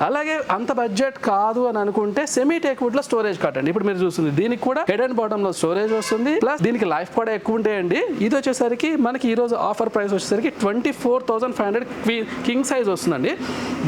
అలాగే అంత బడ్జెట్ కాదు అని అనుకుంటే సెమీ టేక్ వుడ్ లో స్టోరేజ్ కాట్ అండి. ఇప్పుడు మీరు చూస్తుంది దీనికి కూడా హెడ్ అండ్ బాటమ్ లో స్టోరేజ్ వస్తుంది, ప్లస్ దీనికి లైఫ్ కూడా ఎక్కువ ఉంటాయండి. ఇది వచ్చేసరికి మనకి ఈ రోజు ఆఫర్ ప్రైస్ వచ్చేసరికి 24,500 కింగ్ సైజ్ వస్తుందండి.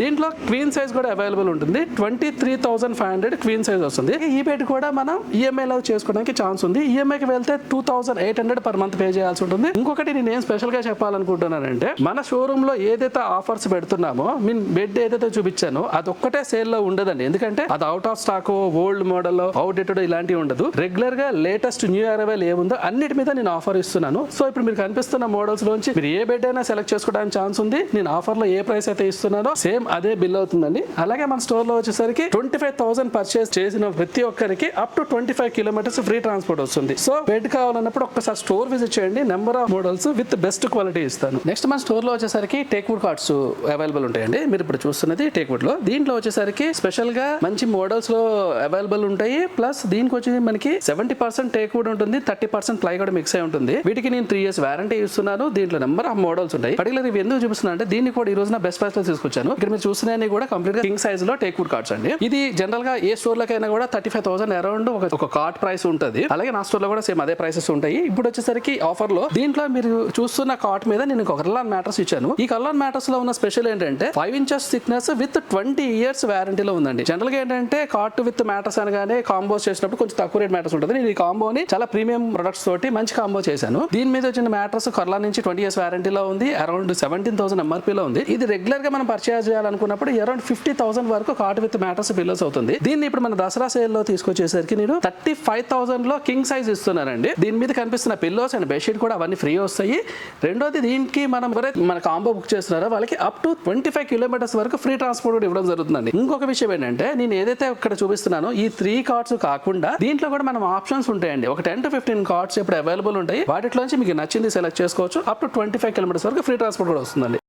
దీంట్లో క్వీన్ సైజ్ కూడా అవైలబుల్ ఉంటుంది. 23,500 క్వీన్ సైజ్ వస్తుంది. ఈ బెడ్ కూడా మనం ఈఎంఐ లో చేసుకోవడానికి ఛాన్స్ ఉంది. ఈఎంఐకి వెళ్తే 2,800 పర్ మంత్ పే చేయాల్సి ఉంటుంది. ఇంకొకటి నేను ఏం స్పెషల్ గా చెప్పాలనుకుంటున్నానంటే, మన షోరూమ్ లో ఏదైతే ఆఫర్స్ పెడుతున్నామో, మీన్ బెడ్ ఏదైతే చూపించానో అది ఒక్కటే సేల్ లో ఉండదండి. ఎందుకంటే అది out of stock, old model, out dated ఇలాంటివి ఉండదు. రెగ్యులర్ గా లేటెస్ట్ న్యూ అరైవల్ ఏముందో అన్నిటి మీద నేను ఆఫర్ ఇస్తున్నాను. సో ఇప్పుడు మీరు కనిపిస్తున్న మోడల్స్ లోంచి మీరు ఏ బెడ్ అయినా సెలెక్ట్ చేసుకోవడానికి ఛాన్స్ ఉంది. నేను ఆఫర్ లో ఏ ప్రైస్ అయితే ఇస్తున్నానో సేమ్ అదే బిల్ అవుతుందండి. అలాగే మన స్టోర్ లో వచ్చేసరికి 25,000 పర్చేస్ చేసిన ప్రతి ఒక్కరికి up to 25 kilometres free transport వస్తుంది. సో బెడ్ కావాలన్నప్పుడు ఒక్కసారి స్టోర్ విజిట్ చేయండి. Number of models with best quality ఇస్తాను. నెక్స్ట్ మన స్టోర్ లో వచ్చేసరికి టేక్ వుడ్ కార్డ్స్ అవైలబుల్ ఉంటాయండి. మీరు ఇప్పుడు చూస్తున్నది టేక్ వుడ్ లో. దీంట్లో వచ్చేసరికి స్పెషల్ గా మంచి మోడల్స్ లో అవైలబుల్ ఉంటాయి. ప్లస్ దీనికి వచ్చి మనకి 70% టేక్ వుడ్ ఉంటుంది, 30% ప్లై కూడా మిక్స్ అయి ఉంటుంది. వీటికి నేను 3 years వారంటీ ఇస్తున్నాను. దీంట్లో నెంబర్ ఆఫ్ మోడల్స్ ఉంటాయి. పర్టికులర్ ఇవి ఎందుకు చూపిస్తున్నా అంటే, దీన్ని కూడా ఈ రోజున బెస్ట్ ప్రైస్ లో తీసుకొచ్చాను. ఇక్కడ మీరు చూస్తున్నాయి కూడా కంప్లీట్ గా కింగ్ సైజ్ లో టేక్ వుడ్ కార్డ్స్ అండి. ఇది జనరల్ గా ఏ స్టోర్ లకైనా కూడా 35,000 అరౌండ్ ఒక కార్డ్ ప్రైస్ ఉంటుంది. అలాగే నా స్టోర్ లో కూడా సేమ్ అదే ప్రైసెస్ ఉంటాయి. ఇప్పుడు వచ్చేసరికి ఆఫర్ లో దీంట్లో మీరు చూస్తున్న కార్డ్ మీద నేను ఒక కర్లాన్ మ్యాట్రస్ ఇచ్చాను. ఈ కర్లాన్ మ్యాట్రస్ లో ఉన్న స్పెషల్ ఏంటంటే 5 inches థిక్నెస్ విత్ 20 years వారంటీలో ఉందండి. జనరల్ గా ఏంటంటే కార్డ్ విత్ మ్యాట్రస్ అనగానే కాంబోస్ చేసినప్పుడు కొంచెం తక్కువ రేట్ మ్యాట్రస్ ఉంటుంది. నేను ఈ కాంబోని చాలా ప్రీమియం ప్రొడక్ట్స్ తోటి మంచి కాంబో చేశాను. దీని మీద వచ్చిన మ్యాట్రస్ కర్లాన్ నుంచి 20 years వారంటీలో ఉంది. అరౌండ్ 17,000 ఎంఆర్పీలో ఉంది. ఇది రెగ్యులర్ గా మనం పర్చేస్ చేయాలనుకున్నప్పుడు అరౌండ్ 50,000 వరకు కార్డ్ విత్ మ్యాట్రస్ బిల్స్ అవుతుంది. దీన్ని ఇప్పుడు మన దసరా సేల్ లో తీసుకొచ్చేసరికి నేను 35,000 లో కింగ్ సైజ్ ఇస్తున్నానండి. దీని మీద కనిపిస్తున్న పిల్లోస్ అండ్ బెడ్షీట్ కూడా అవన్నీ ఫ్రీ వస్తాయి. రెండోది దీనికి మనం మన కాంబో బుక్ చేస్తున్నారో వాళ్ళకి అప్ టు 25 కిలోమీటర్స్ వరకు ఫ్రీ ట్రాన్స్పోర్ట్ కూడా ఇవ్వడం జరుగుతుందండి. ఇంకొక విషయం ఏంటంటే, నేను ఏదైతే ఇక్కడ చూపిస్తున్నానో ఈ 3 కార్డ్స్ కాకుండా దీంట్లో కూడా మనం ఆప్షన్స్ ఉంటాయండి. ఒక 10 to 15 కార్డ్స్ ఇప్పుడు అవైలబుల్ ఉంటాయి. వాటిలోంచి మీకు నచ్చింది సెలెక్ట్ చేసుకోవచ్చు. అప్ టు 25 కిలోమీటర్స్ వరకు ఫ్రీ ట్రాన్స్పోర్ట్ కూడా వస్తుందండి.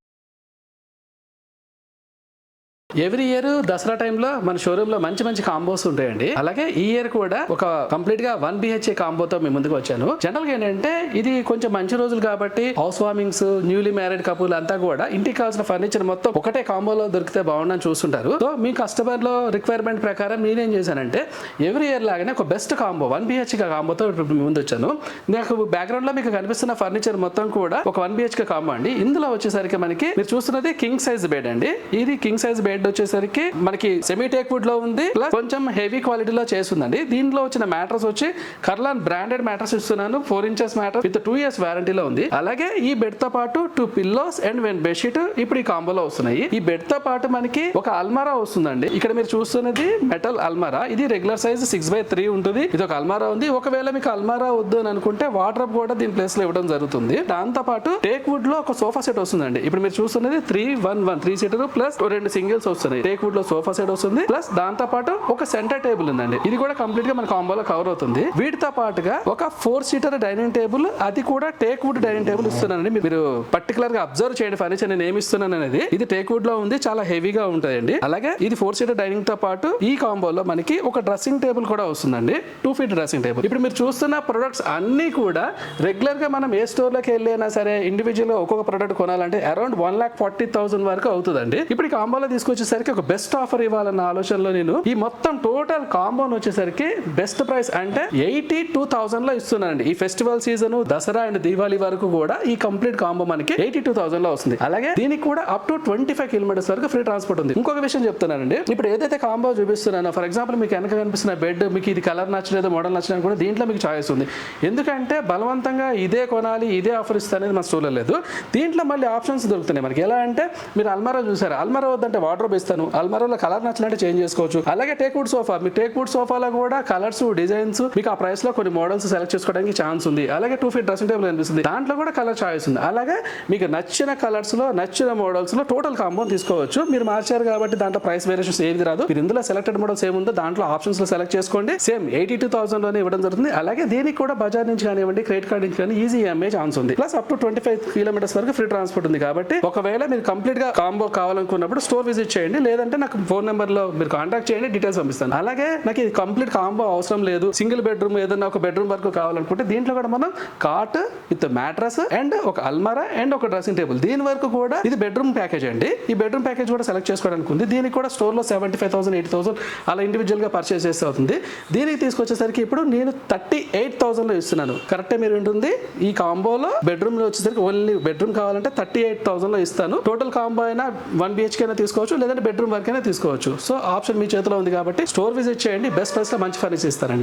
ఎవ్రీ ఇయర్ దసరా టైంలో మన షోరూమ్ లో మంచి మంచి కాంబోస్ ఉంటాయండి. అలాగే ఈ ఇయర్ కూడా ఒక కంప్లీట్ గా 1 BHK కాంబోతో మేము ముందుకు వచ్చాను. జనరల్ గా ఏంటంటే ఇది కొంచెం మంచి రోజులు కాబట్టి హౌస్ వార్మింగ్స్, న్యూలీ మ్యారీడ్ కపుల్ అంతా కూడా ఇంటికి కావాల్సిన ఫర్నిచర్ మొత్తం ఒకటే కాంబోలో దొరికితే బాగుండని చూస్తుంటారు. సో మీ కస్టమర్ లో రిక్వైర్మెంట్ ప్రకారం నేనేం చేశానంటే, ఎవ్రీ ఇయర్ లాగానే ఒక బెస్ట్ కాంబో 1 BHK కాంబోతో ముందు వచ్చాను. నాకు బ్యాక్గ్రౌండ్ లో మీకు కనిపిస్తున్న ఫర్నిచర్ మొత్తం కూడా ఒక 1 BHK కాంబో అండి. ఇందులో వచ్చేసరికి మనకి మీరు చూస్తున్నది కింగ్ సైజ్ బెడ్ అండి. ఇది కింగ్ సైజ్ బెడ్ వచ్చేసరికి మనకి సెమీ టేక్ వుడ్ లో ఉంది, ప్లస్ కొంచెం హెవీ క్వాలిటీలో చేస్తుందండి. దీంట్లో వచ్చిన మ్యాట్రస్ వచ్చి కర్లాన్ బ్రాండెడ్ మ్యాట్రస్ ఇస్తున్నాను. 4 inches మ్యాట్రస్ విత్ 2 years వారంటీలో ఉంది. అలాగే ఈ బెడ్ తో పాటు 2 పిల్లోస్ అండ్ 1 బెడ్షీట్ ఇప్పుడు ఈ కాంబోలో వస్తున్నాయి. ఈ బెడ్ తో పాటు మనకి ఒక అల్మారా వస్తుందండి. ఇక్కడ మీరు చూస్తున్నది మెటల్ అల్మారా. ఇది రెగ్యులర్ సైజ్ 6x3 ఉంటుంది. ఇది ఒక అల్మారా ఉంది. ఒకవేళ మీకు అల్మారా వద్దు అని అనుకుంటే వార్డ్రోబ్ కూడా దీని ప్లేస్ లో ఇవ్వడం జరుగుతుంది. దాంతో పాటు టేక్ వుడ్ లో ఒక సోఫా సెట్ వస్తుందండి. ఇప్పుడు మీరు చూస్తున్నది 3 సీటర్ ప్లస్ 2 సింగిల్స్ వస్తున్నాయి. టేక్ వుడ్ లో సోఫా సెట్ వస్తుంది. ప్లస్ దాంతో పాటు ఒక సెంటర్ టేబుల్ ఉందండి. ఇది కూడా కంప్లీట్ గా మన కాంబోలో కవర్ అవుతుంది. వీటితో పాటుగా ఒక 4 seater డైనింగ్ టేబుల్, అది కూడా టేక్ వుడ్ డైనింగ్ టేబుల్ ఇస్తున్నానండి. మీరు పర్టికులర్ గా అబ్జర్వ్ చేయండి ఫర్నిచర్ నేను ఏమి ఇస్తున్నాను అనేది. ఇది టేక్ వుడ్ లో ఉంది, చాలా హెవీగా ఉంటుందండి. అలాగే ఇది 4 seater డైనింగ్ తో పాటు ఈ కాంబోలో మనకి ఒక డ్రెస్సింగ్ టేబుల్ కూడా వస్తుందండి. 2 feet డ్రెస్సింగ్ టేబుల్. ఇప్పుడు మీరు చూస్తున్న ప్రొడక్ట్స్ అన్ని కూడా రెగ్యులర్ గా మనం ఏ స్టోర్ లోకి వెళ్ళినా సరే ఇండివిజువల్ గా ఒక్కొక్క ప్రొడక్ట్ కొనాలంటే అరౌండ్ 1,40,000 వరకు అవుతుందండి. ఇప్పుడు ఈ కాంబోలో తీసుకొచ్చేసరికి ఒక బెస్ట్ ఆఫర్ ఇవ్వాలన్న ఆలోచనలో నేను ఈ మొత్తం టోటల్ కాంబోన్ వచ్చేసరికి బెస్ట్ ప్రైస్ అంటే 82,000 లో ఇస్తున్నానండి. ఈ festival season Dasara and Diwali వరకు కూడా ఈ కంప్లీట్ కాంబో మనకి 82,000 లో వస్తుంది. అలాగే దీనికి కూడా అప్ టు 25 కిలోమీటర్స్ వరకు ఫ్రీ ట్రాన్స్పోర్ట్ ఉంది. ఇంకొక విషయం చెప్తున్నానండి, ఇప్పుడు ఏదైతే కాంబో చూపిస్తున్నానో, ఫర్ ఎగ్జాంపుల్ మీకు వెనక కనిపిస్తున్న బెడ్, మీకు ఇది కలర్ నచ్చలేదు, మోడల్ నచ్చలేదు కూడా దీంట్లో మీకు చాయిస్ ఉంది. ఎందుకంటే బలవంతంగా ఇదే కొనాలి, ఇదే ఆఫర్ ఇస్తా అనేది మన స్టోర్లో లేదు. దీంట్లో మళ్ళీ ఆప్షన్స్ దొరుకుతున్నాయి మనకి. ఎలా అంటే, మీరు అల్మారా చూసారు, అల్మారా వద్దంటే వార్డ్రోబ్ ఇస్తాను, అల్మారాలో కలర్ నచ్చినట్టు చేంజ్ చేసుకోవచ్చు. అలాగే teak wood sofa, me teak wood సోఫాలో కూడా కలర్స్, డిజైన్స్ మీకు ఆ ప్రైస్ లో కొన్ని మోడల్స్ సెలెక్ట్ చేసుకోవడానికి ఛాన్స్ ఉంది. అలాగే 2 feet డ్రెస్సింగ్ టేబుల్ అనిపిస్తుంది, దాంట్లో కూడా కలర్ చాయిస్ ఉంది. అలాగే మీకు నచ్చిన కలర్స్ లో, నచ్చిన మోడల్స్ లో టోటల్ కాంబో తీసుకోవచ్చు. మీరు మార్చారు కాబట్టి దాంట్లో ప్రైస్ వేరియేషన్స్ ఏది రాదు. మీరు ఇందులో సెలెక్టెడ్ మోడల్స్ ఏముందో దాంట్లో ఆప్షన్స్ లో సెలెక్ట్ చేసుకోండి. సేమ్ 82,000 లోనే ఇవ్వడం జరుగుతుంది. అలాగే దీనికి కూడా బజాజ్ నుంచి కానివ్వండి, క్రెడిట్ కార్డ్ నుంచి కానీ ఈజీ ఈఎంఐ ఛాన్స్ ఉంది. ప్లస్ అప్ టు 25 కిలోమీటర్స్ వరకు ఫ్రీ ట్రాన్స్పోర్ట్ ఉంది. కాబట్టి ఒకవేళ మీరు కంప్లీట్ గా కాంబో కావాలనుకున్నప్పుడు స్టోర్ విజిట్ చేయండి. చేయండి, లేదంటే నాకు ఫోన్ నెంబర్ లో మీరు కాంటాక్ట్ చేయండి, డీటెయిల్స్ పంపిస్తాను. అలాగే నాకు ఇది కంప్లీట్ కాంబో అవసరం లేదు, సింగిల్ బెడ్రూమ్ ఏదైనా ఒక బెడ్రూమ్ వరకు కావాలనుకుంటే దీంట్లో కూడా మనం కాట్ విత్ మ్యాట్రస్ అండ్ ఒక అల్మారా అండ్ ఒక డ్రెస్సింగ్ టేబుల్, దీని వరకు కూడా ఇది బెడ్రూమ్ ప్యాకేజ్ అండి. ఈ బెడ్రూమ్ ప్యాకేజ్ కూడా సెలెక్ట్ చేసుకోవడానికి ఉంది. దీనికి కూడా స్టోర్ లో 75,000 80,000 అలా ఇండివిజువల్ గా పర్చేస్ చేస్తే అవుతుంది. దీనికి తీసుకొచ్చేసరికి ఇప్పుడు నేను 38,000 లో ఇస్తున్నాను. కరెక్టే మీరు ఉంటుంది. ఈ కాంబోలో బెడ్రూమ్ లో వచ్చేసరికి ఓన్లీ బెడ్రూమ్ కావాలంటే 38,000 లో ఇస్తాను. టోటల్ కాంబో అయినా 1 BHK అయినా తీసుకోవచ్చు, లేదంటే బెడ్రూమ్ వరకు అయినా తీసుకోవచ్చు. సో ఆప్షన్ మీ చేతిలో ఉంది కాబట్టి స్టోర్ విజిట్ చేయండి, బెస్ట్ ప్రైస్ లో మంచి ఫర్నిచర్ ఇస్తారండి.